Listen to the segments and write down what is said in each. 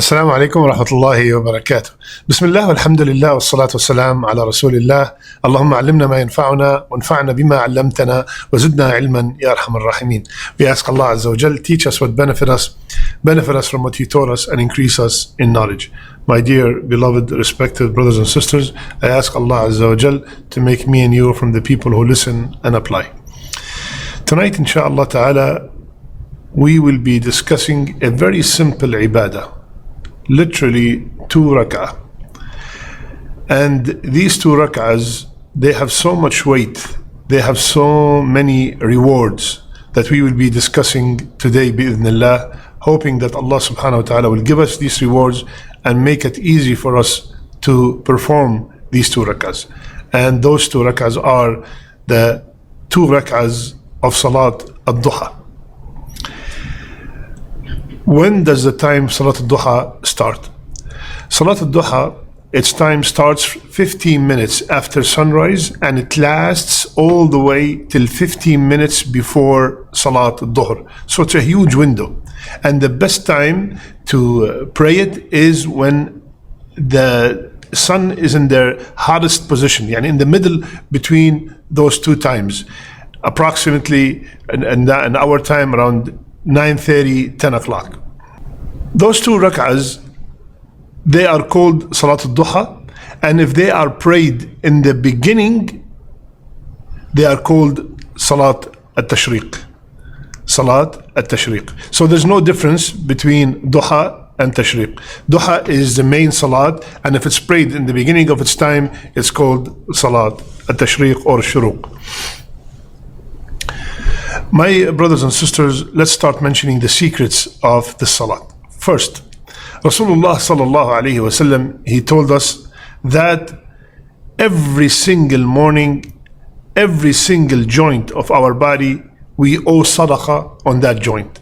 السلام عليكم ورحمة الله وبركاته. بسم الله والحمد لله والصلاة والسلام على رسول الله. اللهم علمنا ما ينفعنا وانفعنا بما علمتنا وزدنا علما يا أرحم الراحمين. We ask Allah Azza wa Jal, teach us what benefit us from what He taught us, and increase us in knowledge. My dear, beloved, respected brothers and sisters, I ask Allah Azza wa Jal to make me and you from the people who listen and apply. Tonight, inshaAllah ta'ala, we will be discussing a very simple ibadah. Literally 2 rak'ah. And these 2 rak'ahs, they have so much weight, they have so many rewards that we will be discussing today bi'idhnillah, hoping that Allah subhanahu wa ta'ala will give us these rewards and make it easy for us to perform these 2 rak'ahs. And those 2 rak'ahs are the 2 rak'ahs of Salat al Duha. When does the time Salat al Duha start? Salat al Duha, its time starts 15 minutes after sunrise, and it lasts all the way till 15 minutes before Salat al Duhr. So it's a huge window. And the best time to pray it is when the sun is in their hottest position, yani in the middle between those 2 times. Approximately in our time around 9:30, 10 o'clock. Those 2 rak'ahs, they are called Salat al Duha, and if they are prayed in the beginning, they are called Salat al Tashriq. Salat al Tashriq. So there's no difference between Duha and Tashriq. Duha is the main Salat, and if it's prayed in the beginning of its time, it's called Salat al Tashriq or Shuruq. My brothers and sisters, let's start mentioning the secrets of the Salat. First, Rasulullah sallallahu alayhi wasallam, he told us that every single morning, every single joint of our body, we owe sadaqah on that joint.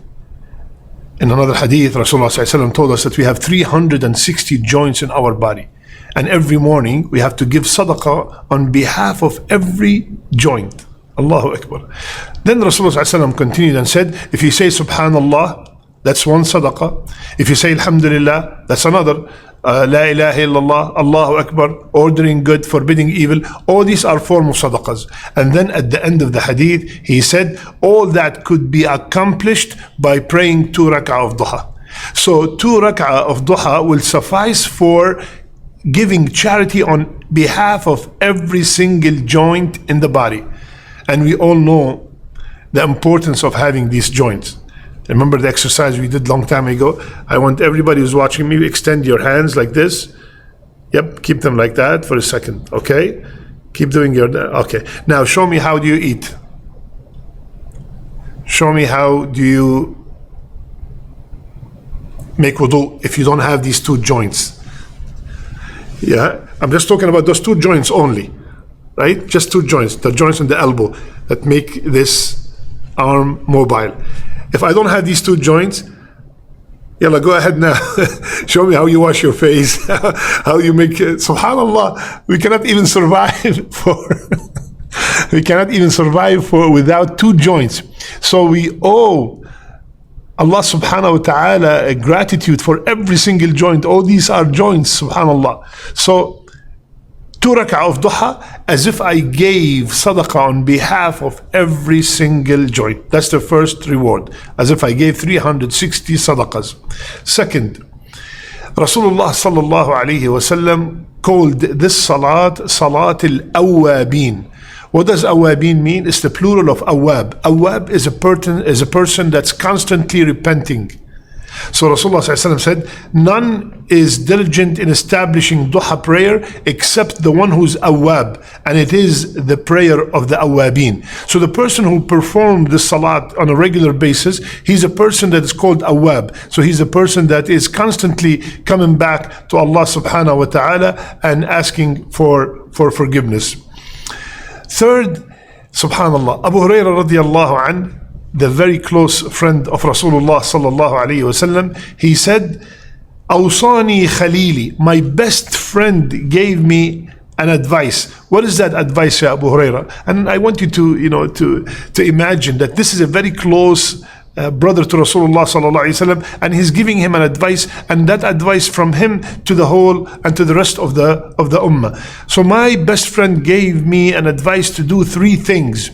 In another hadith, Rasulullah sallallahu alayhi wasallam told us that we have 360 joints in our body. And every morning, we have to give sadaqah on behalf of every joint. Allahu Akbar. Then Rasulullah sallallahu alayhi wasallam continued and said, if you say Subhanallah, that's one sadaqah. If you say Alhamdulillah, that's another. La ilaha illallah, Allahu Akbar, ordering good, forbidding evil. All these are forms of sadaqahs. And then at the end of the hadith, he said, all that could be accomplished by praying 2 rak'ah of duha. So 2 rak'ah of duha will suffice for giving charity on behalf of every single joint in the body. And we all know the importance of having these joints. Remember the exercise we did long time ago? I want everybody who's watching me, extend your hands like this. Yep, keep them like that for a second, okay? Keep doing your, okay. Now show me, how do you eat? Show me, how do you make wudu if you don't have these 2 joints? Yeah, I'm just talking about those 2 joints only, right? Just 2 joints, the joints on the elbow that make this arm mobile. If I don't have these 2 joints, yalla, go ahead now. Show me how you wash your face, how you make it. Subhanallah, we cannot even survive without 2 joints. So we owe Allah subhanahu wa ta'ala a gratitude for every single joint. All these are joints, subhanallah. So 2 rak'ah of duha, as if I gave sadaqah on behalf of every single joint. That's the first reward, as if I gave 360 sadaqahs. Second, Rasulullah sallallahu alayhi wasallam called this salat Salat al Awwabin. What does awabin mean? It's the plural of awab. Awab is a person that's constantly repenting. So Rasulullah said, none is diligent in establishing duha prayer except the one who's awab, and it is the prayer of the awabin. So the person who performed the salat on a regular basis, he's a person that is called awab. So he's a person that is constantly coming back to Allah subhanahu wa ta'ala and asking for forgiveness. Third, subhanallah, Abu Hurairah radiallahu anhu, the very close friend of Rasulullah sallallahu alayhi wasallam, he said, Awsani Khalili, my best friend gave me an advice. What is that advice, ya Abu Hurairah? And I want you to imagine that this is a very close brother to Rasulullah sallallahu alaihi wasallam, and he's giving him an advice, and that advice from him to the whole and to the rest of the ummah. So my best friend gave me an advice to do 3 things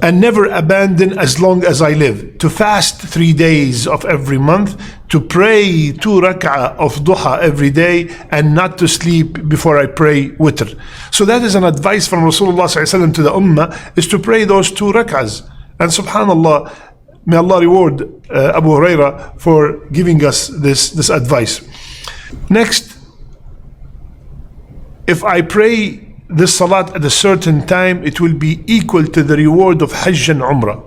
and never abandon as long as I live: to fast 3 days of every month, to pray 2 rak'ah of duha every day, and not to sleep before I pray witr. So that is an advice from Rasulullah sallallahu alaihi wasallam to the ummah, is to pray those 2 rak'ahs. And subhanallah, may Allah reward Abu Huraira for giving us this advice. Next, if I pray this salat at a certain time, it will be equal to the reward of Hajj and Umrah.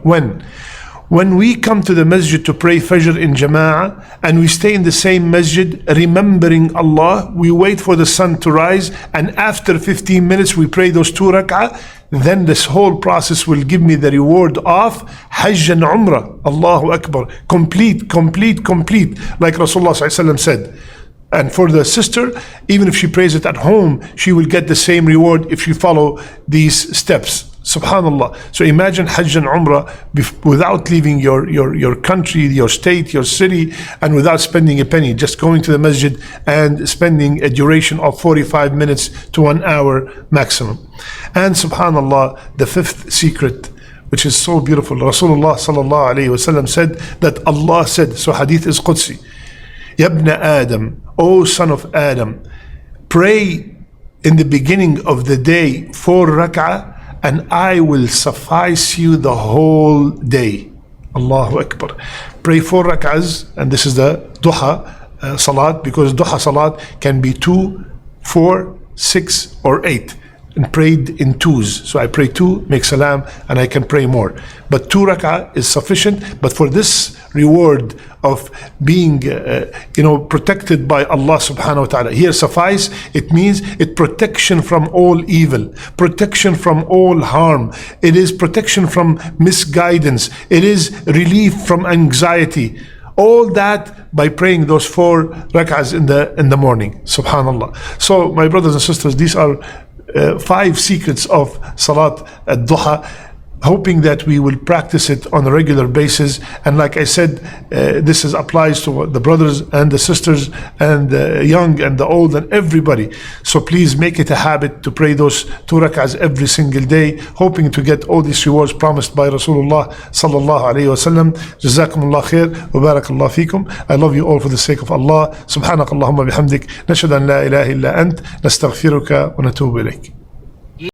When we come to the masjid to pray Fajr in Jama'ah, and we stay in the same masjid remembering Allah, we wait for the sun to rise, and after 15 minutes we pray those 2 rak'ah, then this whole process will give me the reward of Hajj and Umrah. Allahu Akbar. Complete. Like Rasulullah ﷺ said. And for the sister, even if she prays it at home, she will get the same reward if she follow these steps. Subhanallah. So imagine Hajj and Umrah without leaving your country, your state, your city, and without spending a penny, just going to the masjid and spending a duration of 45 minutes to 1 hour maximum. And subhanallah, the 5th secret, which is so beautiful, Rasulullah sallallahu alayhi wasallam said that Allah said, so hadith is Qudsi, Yabna Adam, O son of Adam, pray in the beginning of the day 4 rak'ah, and I will suffice you the whole day. Allahu Akbar. Pray 4 rak'ahs, and this is the duha salat, because duha salat can be 2, 4, 6, or 8, and prayed in 2s. So I pray 2, make salam, and I can pray more. But 2 rak'ah is sufficient. But for this reward of being protected by Allah subhanahu wa ta'ala, here suffice, it means it protection from all evil, protection from all harm, it is protection from misguidance, it is relief from anxiety, all that by praying those 4 rak'ahs in the morning. Subhanallah. So my brothers and sisters, these are 5 secrets of Salat al Duha, hoping that we will practice it on a regular basis. And like I said, this applies to the brothers and the sisters and the young and the old and everybody. So please make it a habit to pray those 2 rak'ahs every single day, hoping to get all these rewards promised by Rasulullah sallallahu alayhi wa sallam. Jazakumullah khair wa barakallah fikum. I love you all for the sake of Allah. Subhanakallahumma bihamdik. Nashhadu an la ilaha illa ant. Nastaghfiruka wa natubu ilayk.